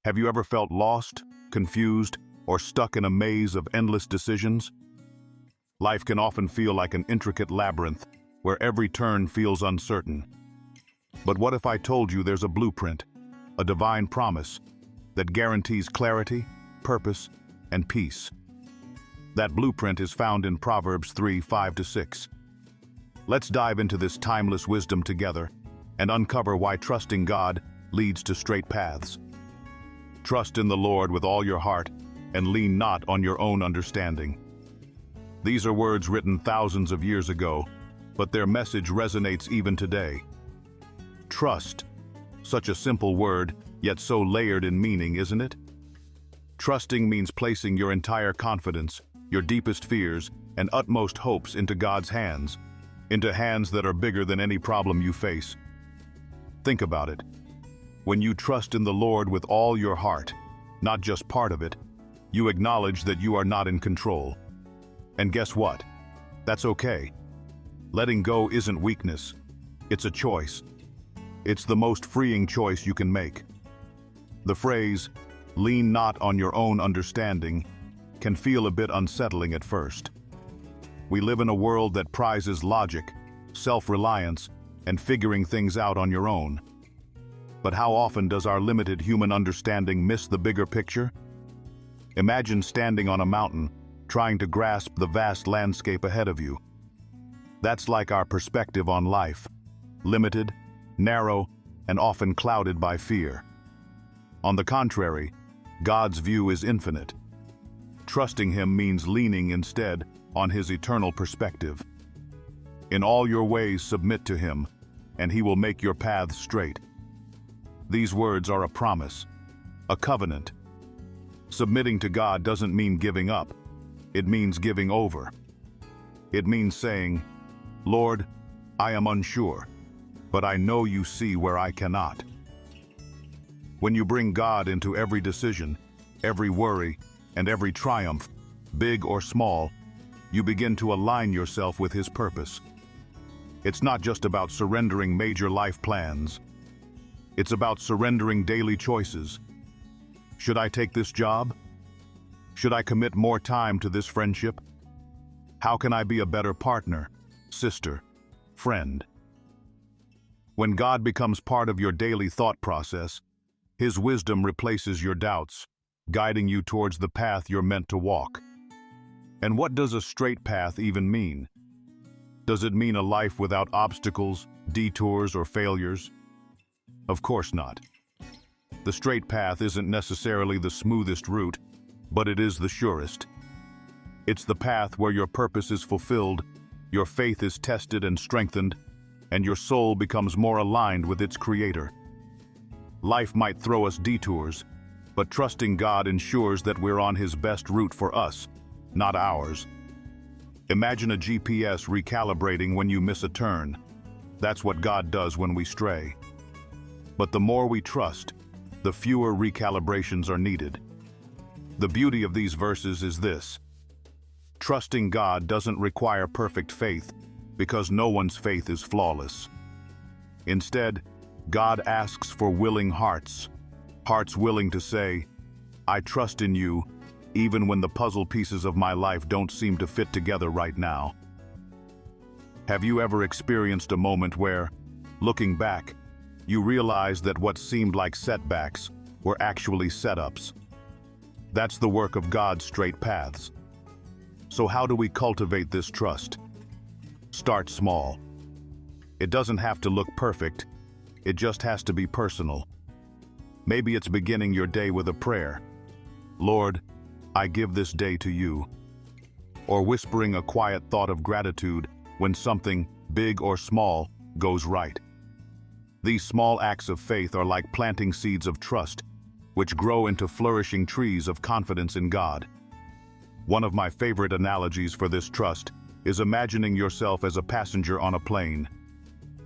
Have you ever felt lost, confused, or stuck in a maze of endless decisions? Life can often feel like an intricate labyrinth where every turn feels uncertain. But what if I told you there's a blueprint, a divine promise, that guarantees clarity, purpose, and peace? That blueprint is found in Proverbs 3:5-6. Let's dive into this timeless wisdom together and uncover why trusting God leads to straight paths. Trust in the Lord with all your heart and lean not on your own understanding. These are words written thousands of years ago, but their message resonates even today. Trust, such a simple word, yet so layered in meaning, isn't it? Trusting means placing your entire confidence, your deepest fears, and utmost hopes into God's hands, into hands that are bigger than any problem you face. Think about it. When you trust in the Lord with all your heart, not just part of it, you acknowledge that you are not in control. And guess what? That's okay. Letting go isn't weakness. It's a choice. It's the most freeing choice you can make. The phrase, "lean not on your own understanding," can feel a bit unsettling at first. We live in a world that prizes logic, self-reliance, and figuring things out on your own. But how often does our limited human understanding miss the bigger picture? Imagine standing on a mountain, trying to grasp the vast landscape ahead of you. That's like our perspective on life, limited, narrow, and often clouded by fear. On the contrary, God's view is infinite. Trusting Him means leaning instead on His eternal perspective. In all your ways submit to Him, and He will make your paths straight. These words are a promise, a covenant. Submitting to God doesn't mean giving up. It means giving over. It means saying, "Lord, I am unsure, but I know you see where I cannot." When you bring God into every decision, every worry, and every triumph, big or small, you begin to align yourself with His purpose. It's not just about surrendering major life plans. It's about surrendering daily choices. Should I take this job? Should I commit more time to this friendship? How can I be a better partner, sister, friend? When God becomes part of your daily thought process, His wisdom replaces your doubts, guiding you towards the path you're meant to walk. And what does a straight path even mean? Does it mean a life without obstacles, detours, or failures? Of course not. The straight path isn't necessarily the smoothest route, but it is the surest. It's the path where your purpose is fulfilled, your faith is tested and strengthened, and your soul becomes more aligned with its Creator. Life might throw us detours, but trusting God ensures that we're on His best route for us, not ours. Imagine a GPS recalibrating when you miss a turn. That's what God does when we stray. But the more we trust, the fewer recalibrations are needed. The beauty of these verses is this: trusting God doesn't require perfect faith, because no one's faith is flawless. Instead, God asks for willing hearts, hearts willing to say, "I trust in you, even when the puzzle pieces of my life don't seem to fit together right now." Have you ever experienced a moment where, looking back, you realized that what seemed like setbacks were actually setups? That's the work of God's straight paths. So how do we cultivate this trust? Start small. It doesn't have to look perfect. It just has to be personal. Maybe it's beginning your day with a prayer. "Lord, I give this day to you." Or whispering a quiet thought of gratitude when something, big or small, goes right. These small acts of faith are like planting seeds of trust, which grow into flourishing trees of confidence in God. One of my favorite analogies for this trust is imagining yourself as a passenger on a plane.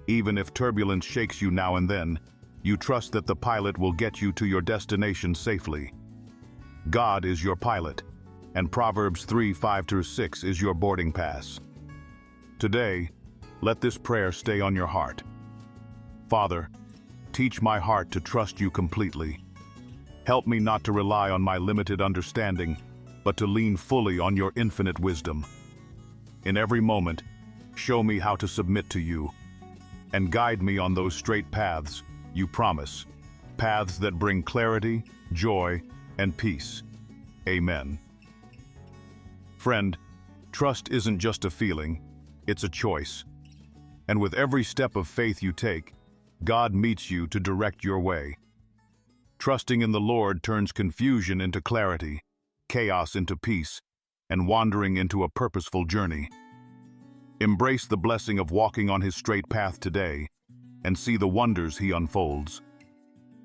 Even if turbulence shakes you now and then, you trust that the pilot will get you to your destination safely. God is your pilot, and Proverbs 3:5-6 is your boarding pass. Today, let this prayer stay on your heart. Father, teach my heart to trust you completely. Help me not to rely on my limited understanding, but to lean fully on your infinite wisdom. In every moment, show me how to submit to you, and guide me on those straight paths you promise, paths that bring clarity, joy, and peace. Amen. Friend, trust isn't just a feeling, it's a choice. And with every step of faith you take, God meets you to direct your way. Trusting in the Lord turns confusion into clarity, chaos into peace, and wandering into a purposeful journey. Embrace the blessing of walking on His straight path today, and see the wonders He unfolds.